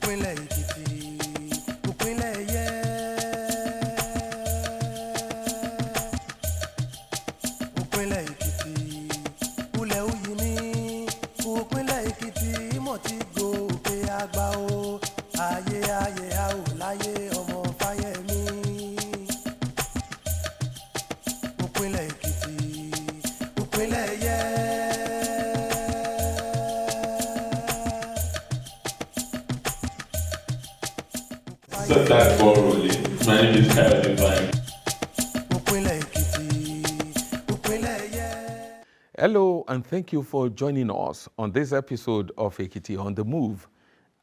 Ìpínlẹ̀ Ekiti, ìpínlẹ̀ ẹ̀yẹ. Ìpínlẹ̀ Ekiti, ulẹ̀ uyì ní. Ìpínlẹ̀ Ekiti, ìmọ̀ tí gòkè àgbà o. Ayé ayé a ò láyé ọmọ Fáyẹ̀mí. Ìpínlẹ̀ Ekiti, ìpínlẹ̀ ẹ̀yẹ. Set that ball rolling. My name is Kyle Divine. Hello, and thank you for joining us on this episode of Ekiti on the Move.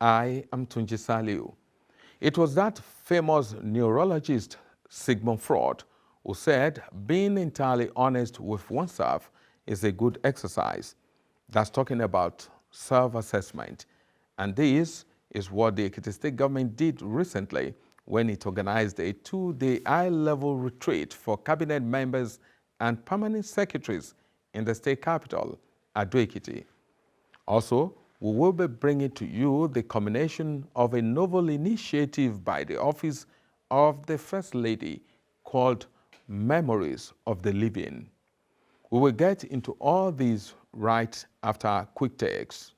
I am Tunji Saliu. It was that famous neurologist Sigmund Freud who said being entirely honest with oneself is a good exercise. That's talking about self-assessment. And this is what the Ekiti State government did recently when it organized a 2-day high-level retreat for cabinet members and permanent secretaries in the state capital, Ekiti. Also, we will be bringing to you the culmination of a novel initiative by the Office of the First Lady called Memories of the Living. We will get into all these right after quick takes.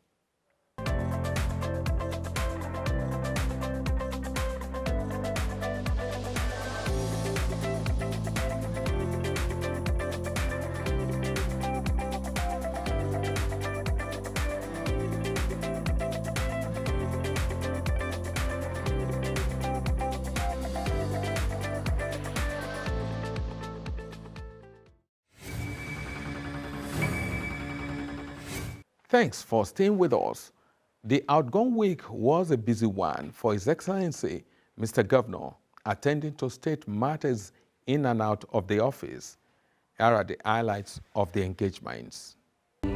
Thanks for staying with us. The Outgoing week was a busy one for His Excellency, Mr. Governor, attending to state matters in and out of the office. Here are the highlights of the engagements. They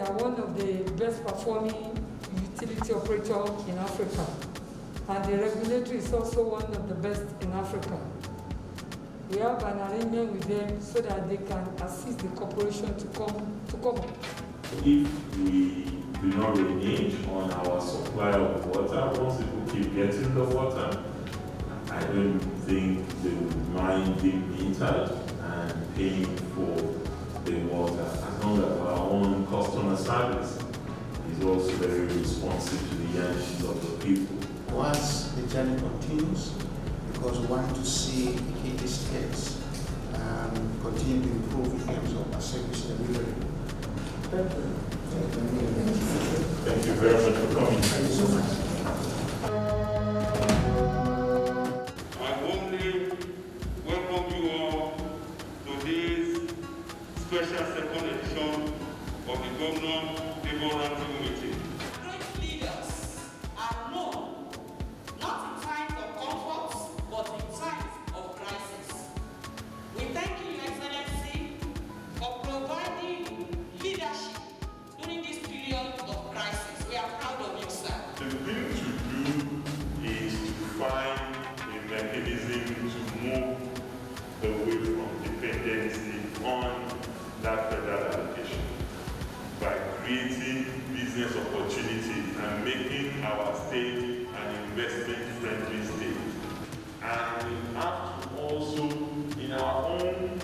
are one of the best performing utility operator in Africa, and the regulator is also one of the best in Africa. We have an arrangement with them so that they can assist the corporation to come. If we do not renege on our supply of water, once people keep getting the water, I don't think they would mind being metered and paying for the water, as long as our own customer service is also very responsive to the yearnings of the people. Once the journey continues, because we want to see Ekiti State continue to improve in terms of our service delivery. Thank you. Thank you very much for coming. Thank you so much. I warmly welcome you all to this special second edition of the Governor Labor Roundtable meeting. Great leaders are known not in times of comfort, but in times of crisis. We thank you, Your Excellency, for providing leadership during this period of crisis. We are proud of you, sir. The thing to do is to find a mechanism to move away from dependency on that federal allocation by creating business opportunities and making our state an investment-friendly state. And we have to also, in our own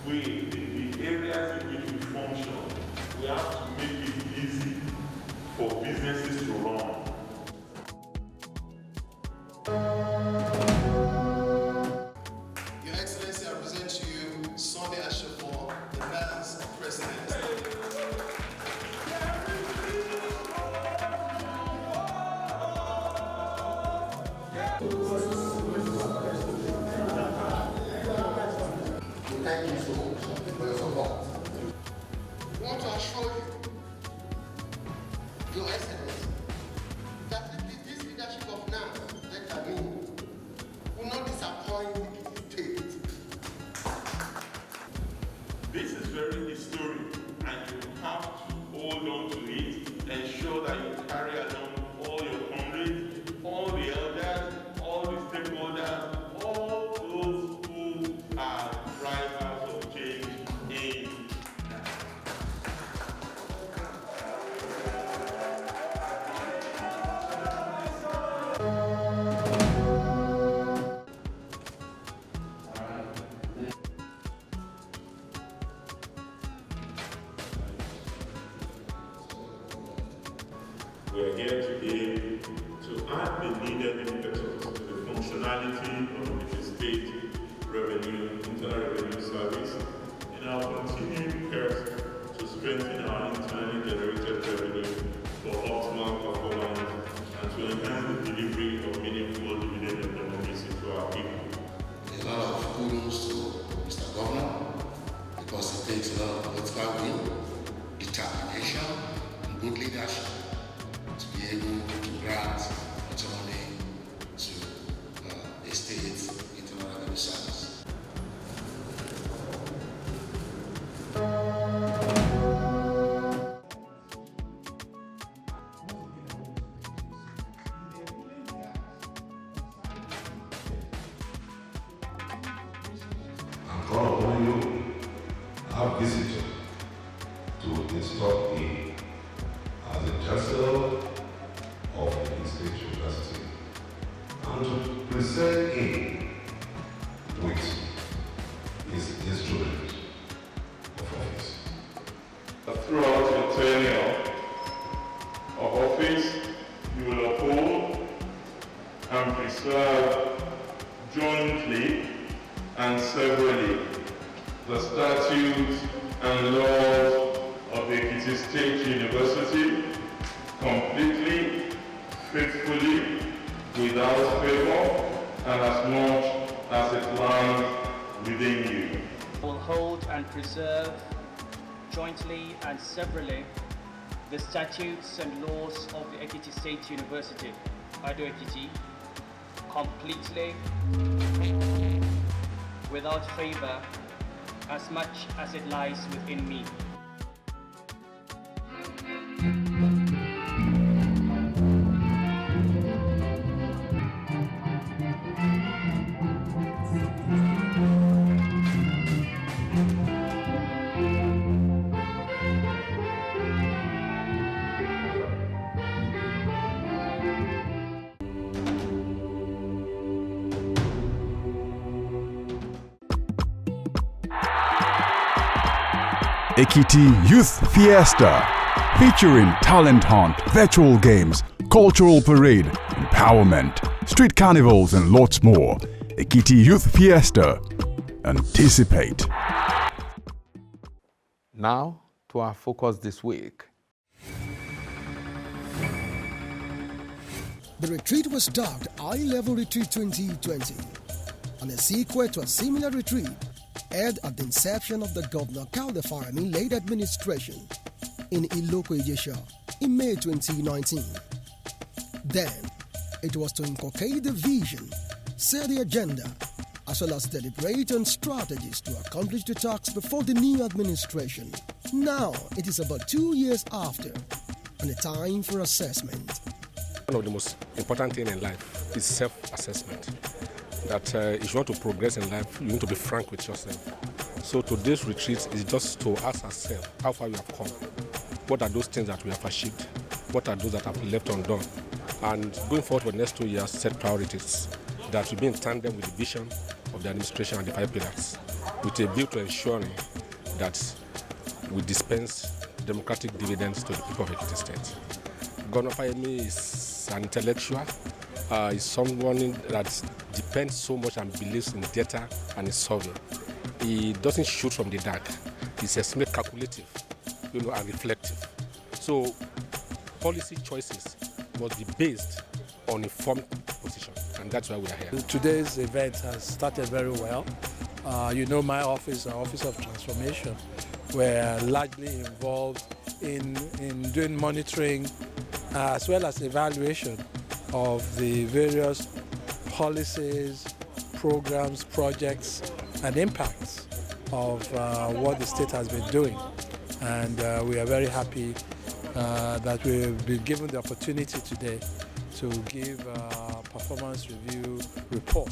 way, in the areas in which we function, we have to make it easy for businesses to run. Your Excellency, I present to you Sunday Ashafo, the Naz President. Thank you so much for your support. I want to assure you, Your Excellency, that this leadership of now, that I mean, will not disappoint the state. This is very historic, and you have to hold on to it, ensure that you carry along all your comrades, all the elders, all the stakeholders needed impetus to the functionality of the state internal revenue service in our continued quest to strengthen our internally generated revenue for optimal performance and to enhance the delivery of meaningful dividend and democracy to our people. A lot of kudos to Mr. Governor, because it takes a lot of political will, determination, and good leadership to be able to grant autonomy to a state internal revenue service. Our visitor to install him as a chancellor of the State University and to present him with his instrument of office. Throughout your tenure of office, you will uphold and preserve jointly and severally the statutes and laws of Ekiti State University completely, faithfully, without favor, and as much as it lies within you. Will hold and preserve jointly and severally the statutes and laws of the Ekiti State University, Ado Ekiti, completely, without favor, as much as it lies within me. Ekiti Youth Fiesta, featuring talent hunt, virtual games, cultural parade, empowerment, street carnivals and lots more. Ekiti Youth Fiesta. Anticipate. Now to our focus this week. The retreat was dubbed High-Level Retreat 2020, and a sequel to a similar retreat held at the inception of the Governor Caldefarami-led administration in Iloko-Ijesha in May 2019. Then, it was to inculcate the vision, set the agenda, as well as deliberate on strategies to accomplish the tasks before the new administration. Now, it is about 2 years after, and a time for assessment. One of the most important things in life is self-assessment. That if you want to progress in life, you need to be frank with yourself. So today's retreat is just to ask ourselves how far we have come. What are those things that we have achieved? What are those that have left undone? And going forward for the next 2 years, set priorities that will be in tandem with the vision of the administration and the 5 pillars, with a view to ensuring that we dispense democratic dividends to the people of Ekiti State. Governor Fayemi is an intellectual. Is someone that depends so much and believes in data and in solving. He doesn't shoot from the dark. He's extremely calculative, and reflective. So policy choices must be based on informed position, and that's why we are here. Today's event has started very well. My office, our Office of Transformation, we're largely involved in doing monitoring as well as evaluation of the various policies, programs, projects, and impacts of what the state has been doing. And we are very happy that we've been given the opportunity today to give a performance review report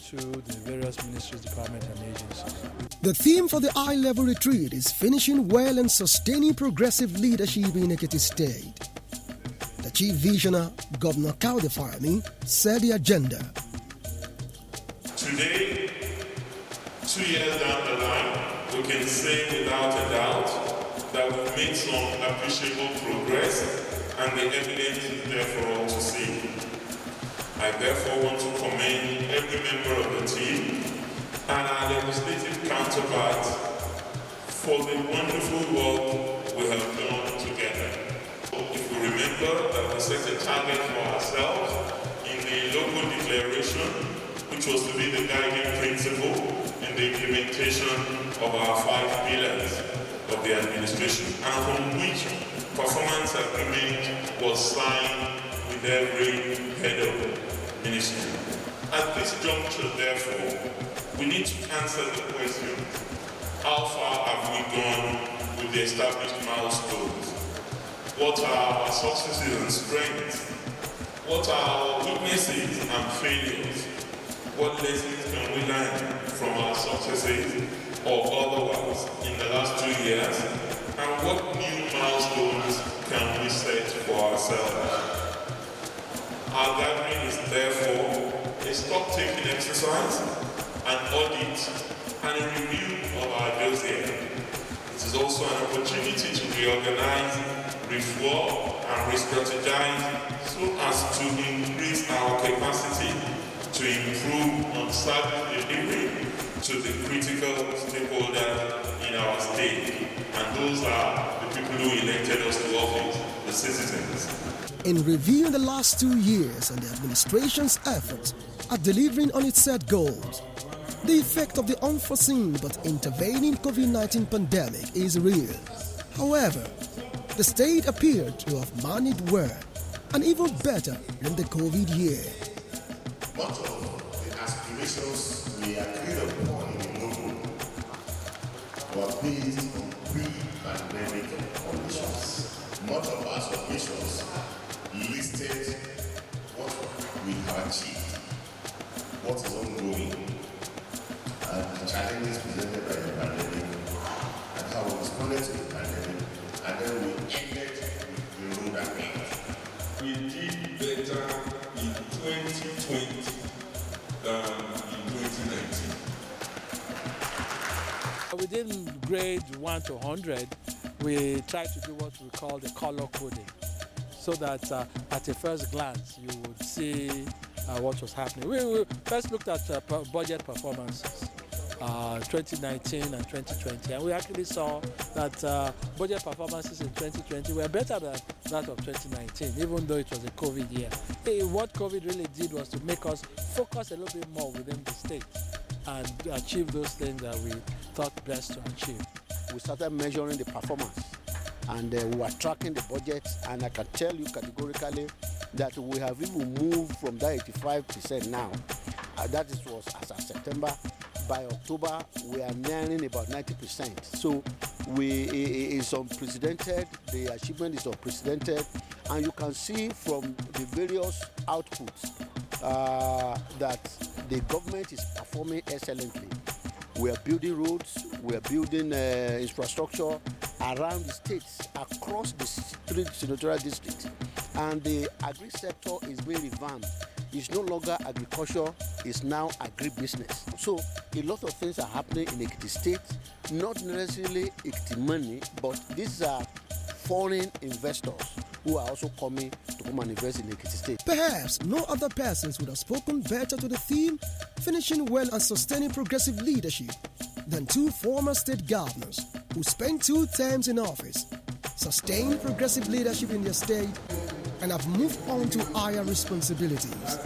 to the various ministries, departments, and agencies. The theme for the high-level retreat is finishing well and sustaining progressive leadership in Ekiti State. The Chief Visionary, Governor Caldefarami, set the agenda. Today, 2 years down the line, we can say without a doubt that we've made some appreciable progress, and the evidence is there for all to see. I therefore want to commend every member of the team and our legislative counterparts for the wonderful work we have done together. If we remember that we set a target for ourselves in the local declaration, which was to be the guiding principle in the implementation of our 5 pillars of the administration, and from which performance agreement was signed with every head of ministry. At this juncture, therefore, we need to answer the question, how far have we gone with the established milestones? What are our successes and strengths? What are our weaknesses and failures? What lessons can we learn from our successes or otherwise in the last 2 years? And what new milestones can we set for ourselves? Our gathering is therefore a stock-taking exercise, an audit, and a review of our dossier. It is also an opportunity to reorganize, reform, and re-strategize so as to increase our capacity to improve on service delivery to the critical stakeholders in our state. And those are the people who elected us to office, the citizens. In reviewing the last 2 years and the administration's efforts at delivering on its set goals, the effect of the unforeseen but intervening COVID-19 pandemic is real. However, the state appeared to have managed well and even better than the COVID year. Much of the aspirations we agreed upon in the local were based on pre-pandemic conditions. Much of our submissions listed what we have achieved, what is ongoing, and the challenges presented by the pandemic, and how we responded to the pandemic, and then we ended with the road ahead. We did better in 2020 than in 2019. Within grade 1 to 100, we tried to do what we call the color coding, so that at a first glance you would see what was happening. We first looked at budget performances, 2019 and 2020, and we actually saw that budget performances in 2020 were better than that of 2019, even though it was a COVID year. What COVID really did was to make us focus a little bit more within the state and achieve those things that we thought best to achieve. We started measuring the performance, and we were tracking the budget, and I can tell you categorically that we have even moved from that 85% now. That was as of September. By October, we are nearing about 90%. So it's unprecedented, the achievement is unprecedented, and you can see from the various outputs that the government is performing excellently. We are building roads, we are building infrastructure around the states, across the 3 senatorial districts, and the agri sector is being revamped. It's no longer agriculture, it's now agribusiness. So a lot of things are happening in Ekiti State, not necessarily Ekiti money, but these are foreign investors who are also coming to come and invest in Ekiti State. Perhaps no other persons would have spoken better to the theme, finishing well and sustaining progressive leadership, than 2 former state governors who spent 2 terms in office, sustained progressive leadership in their state, and have moved on to higher responsibilities.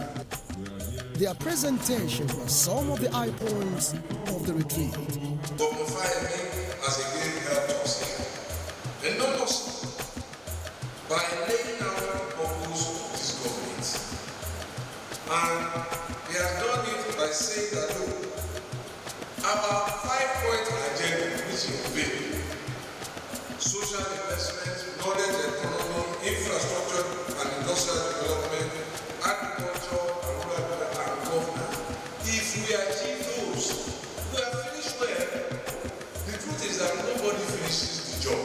Their presentations were some of the high points of the retreat. Dr. Fayemi has again helped us here enormously by laying out the purpose of this government. And he has done it by saying that, look, our 5-point agenda, which is big: social investment, knowledge economy, infrastructure and industrial development, agriculture and rural development, and governance. If we achieve those, we are finished well. The truth is that nobody finishes the job,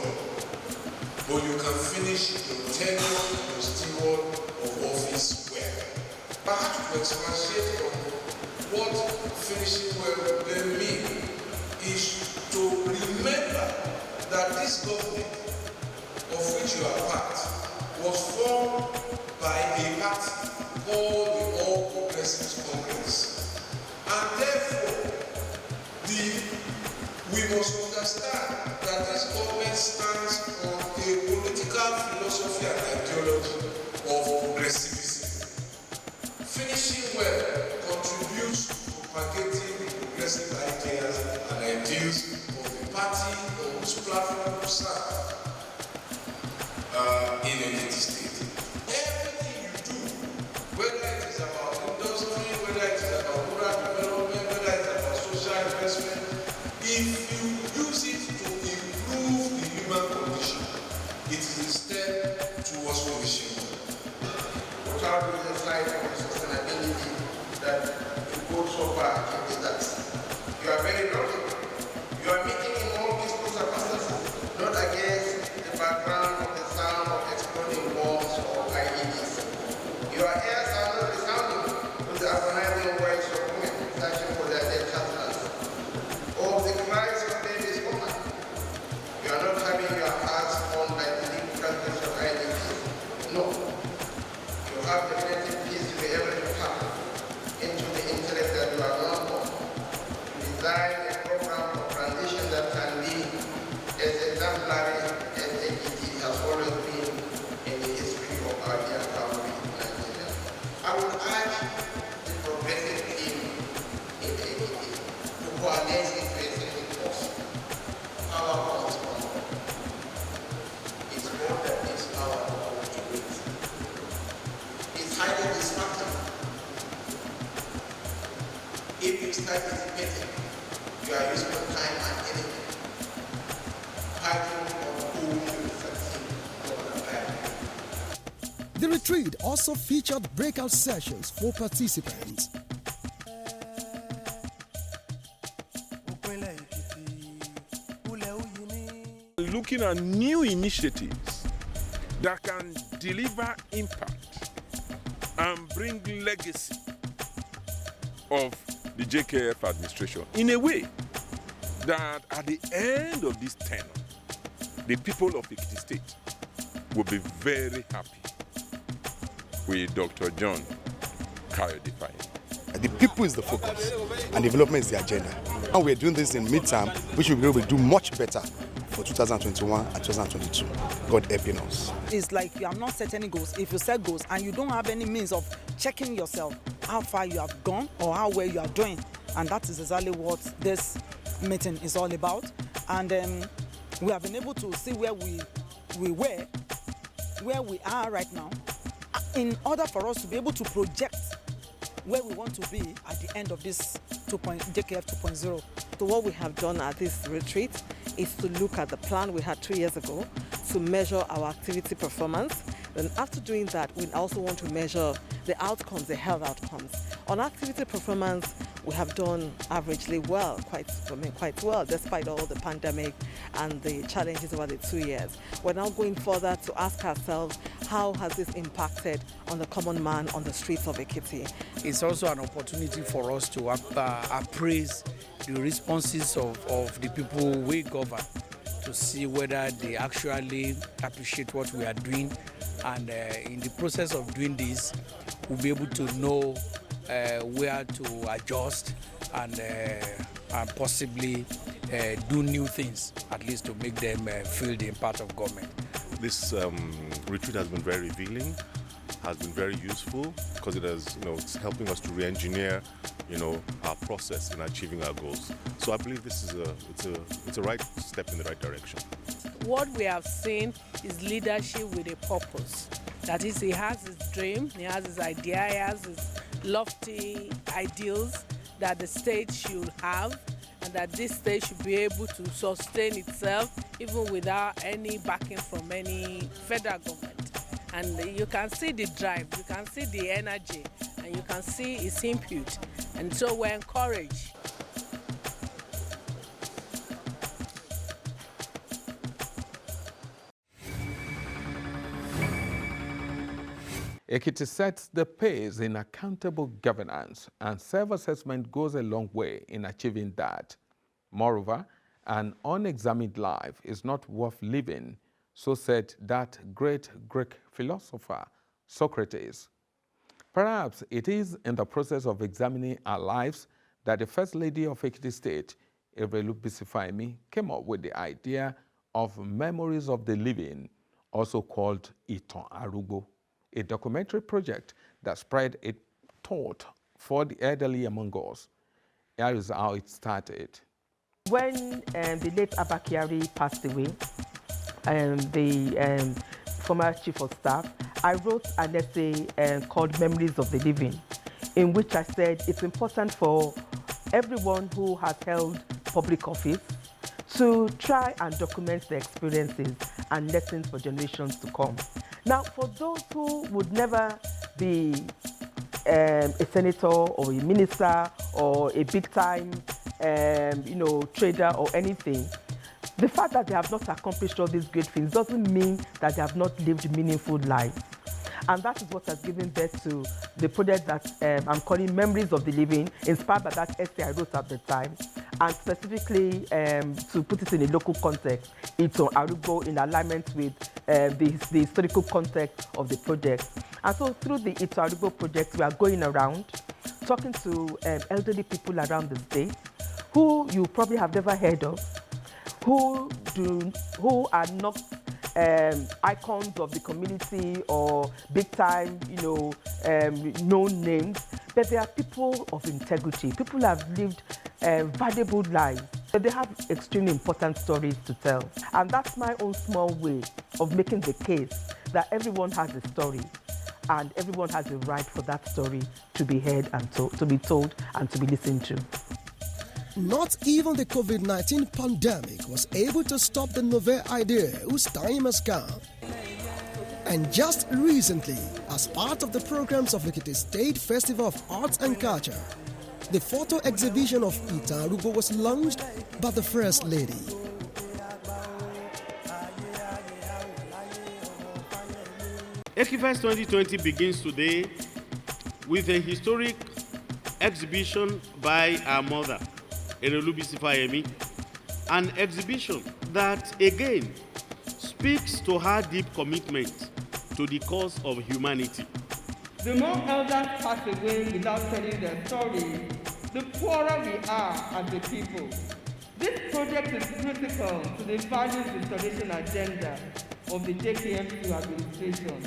but you can finish your tenure, your steward of office well. Perhaps to expatiate on what finishing well then means is to remember that this government, of which you are part, was formed by a party called the person's congress. And therefore, we must understand that this government stands on a political philosophy and ideology of progressivism. Finishing well contributes to propagating the progressive ideas and ideals of the party or whose platform you serve in Ekiti State. Everything you do, whether it is about industry, whether it is about rural development, whether it is about social investment, if you use it to improve the human condition, it is a step towards finishing well. Without losing sight of the sustainability that you go so far is that you are very lucky. You are meeting in all peaceful circumstances, not against the background of the sound of exploding bombs or IEDs. Your ears are not resounding with the agonizing voice of women searching for their dead husbands, or the cries of babies women. You are not having your hearts torn by the deep transmission of IEDs. No. You have the mental peace to be able to tap into the intellect that you are known for, to design a program of transition that can be as exemplary as Ekiti has always been in the history of our dear country, Nigeria. I would urge the progressive team in Ekiti to coalesce into a single force. Our cause is one. It's more than it's our power to do it. It's highly distracting. If you start anticipating, you are using your time and energy fighting for who will succeed over the time. The retreat also featured breakout sessions for participants. Looking at new initiatives that can deliver impact and bring legacy of the JKF administration in a way that at the end of this tenure, the people of Ekiti State will be very happy with Dr. John Kayode. The people is the focus and development is the agenda. And we're doing this in midterm, which we'll be able to do much better for 2021 and 2022. God helping us. It's like you have not set any goals. If you set goals and you don't have any means of checking yourself, how far you have gone or how well you are doing. And that is exactly what this meeting is all about. And we have been able to see where we were, where we are right now, in order for us to be able to project where we want to be at the end of this JKF 2.0. So what we have done at this retreat is to look at the plan we had 2 years ago to measure our activity performance. And after doing that, we also want to measure the outcomes, the health outcomes. On activity performance, we have done averagely well, quite well, despite all the pandemic and the challenges over the 2 years. We're now going further to ask ourselves, how has this impacted on the common man on the streets of Ekiti? It's also an opportunity for us to appraise the responses of the people we govern, to see whether they actually appreciate what we are doing. And in the process of doing this, we'll be able to know where to adjust and possibly do new things, at least to make them feel the impact of government. This retreat has been very revealing, has been very useful because it has, it's helping us to re-engineer, our process in achieving our goals. So I believe this is it's a right step in the right direction. What we have seen is leadership with a purpose. That is, he has his dream, he has his idea, he has his lofty ideals that the state should have, and that this state should be able to sustain itself even without any backing from any federal government. And you can see the drive, you can see the energy, and you can see its input. And so we're encouraged. Ekiti sets the pace in accountable governance, and self-assessment goes a long way in achieving that. Moreover, an unexamined life is not worth living, so said that great Greek philosopher, Socrates. Perhaps it is in the process of examining our lives that the First Lady of Ekiti State, Erelu Bisifaimi, came up with the idea of Memories of the Living, also called Itan Arugbo, a documentary project that spread a thought for the elderly among us. Here is how it started. When the late Abakiari passed away, the former chief of staff, I wrote an essay called Memories of the Living, in which I said it's important for everyone who has held public office to try and document their experiences and lessons for generations to come. Now, for those who would never be a senator or a minister or a big-time trader or anything, the fact that they have not accomplished all these great things doesn't mean that they have not lived meaningful lives. And that is what has given birth to the project that I'm calling Memories of the Living, inspired by that essay I wrote at the time, and specifically to put it in a local context, Itan Arugbo, in alignment with the historical context of the project. And so through the Itan Arugbo project, we are going around talking to elderly people around the state who you probably have never heard of, who are not icons of the community or big-time, known names, but they are people of integrity. People who have lived valuable lives, but they have extremely important stories to tell. And that's my own small way of making the case that everyone has a story, and everyone has a right for that story to be heard and to be told and to be listened to. Not even the COVID-19 pandemic was able to stop the novel idea whose time has come. And just recently, as part of the programs of Ekiti State Festival of Arts and Culture, the photo exhibition of Itan Arugbo was launched by the First Lady. Ekifest 2020 begins today with a historic exhibition by our mother, Erelu Bisifaimi, an exhibition that again speaks to her deep commitment to the cause of humanity. The more elders pass away without telling their stories, the poorer we are as a people. This project is critical to the values restoration agenda of the JKM2 administration.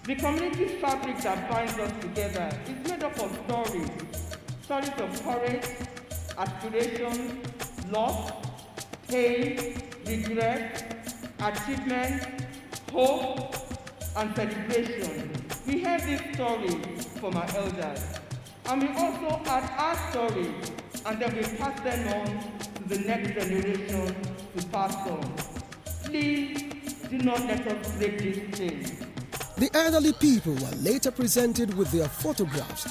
The community fabric that binds us together is made up of stories of courage, aspiration, loss, pain, regret, achievement, hope, and celebration. We hear these stories from our elders, and we also add our stories, and then we pass them on to the next generation to pass on. Please do not let us break this chain. The elderly people were later presented with their photographs,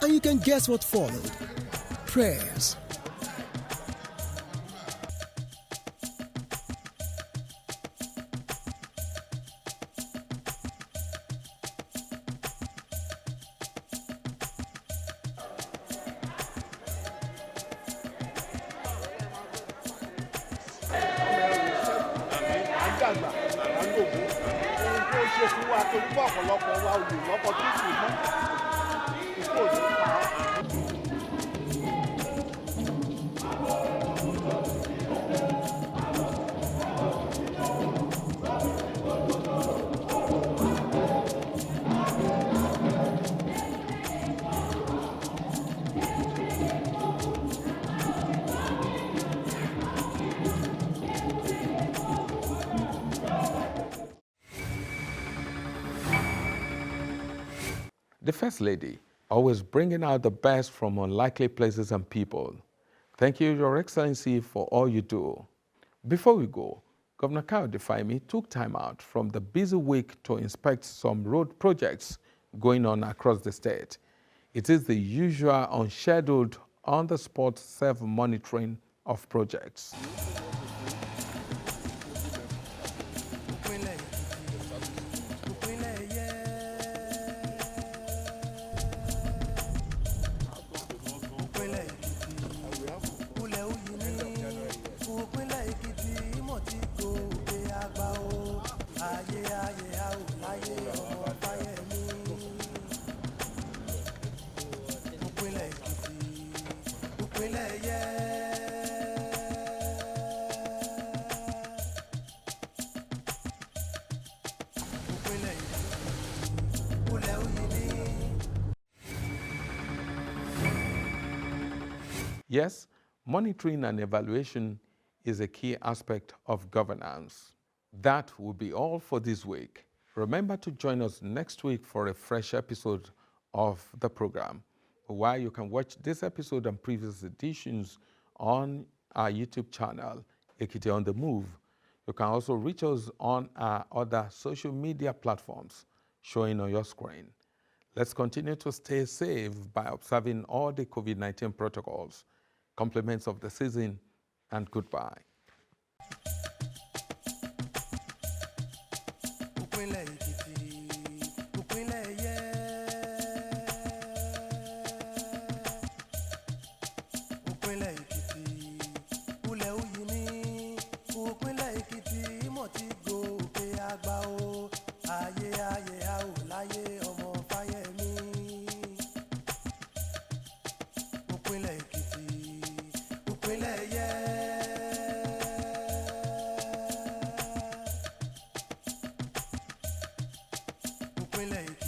and you can guess what followed. Prayers. The First Lady, always bringing out the best from unlikely places and people. Thank you, Your Excellency, for all you do. Before we go, Governor Kayode Fayemi took time out from the busy week to inspect some road projects going on across the state. It is the usual unscheduled, on-the-spot self-monitoring of projects. Yes, monitoring and evaluation is a key aspect of governance. That will be all for this week. Remember to join us next week for a fresh episode of the program, where you can watch this episode and previous editions on our YouTube channel, Ekiti on the Move. You can also reach us on our other social media platforms showing on your screen. Let's continue to stay safe by observing all the COVID-19 protocols. Compliments of the season, and goodbye. Ekiti.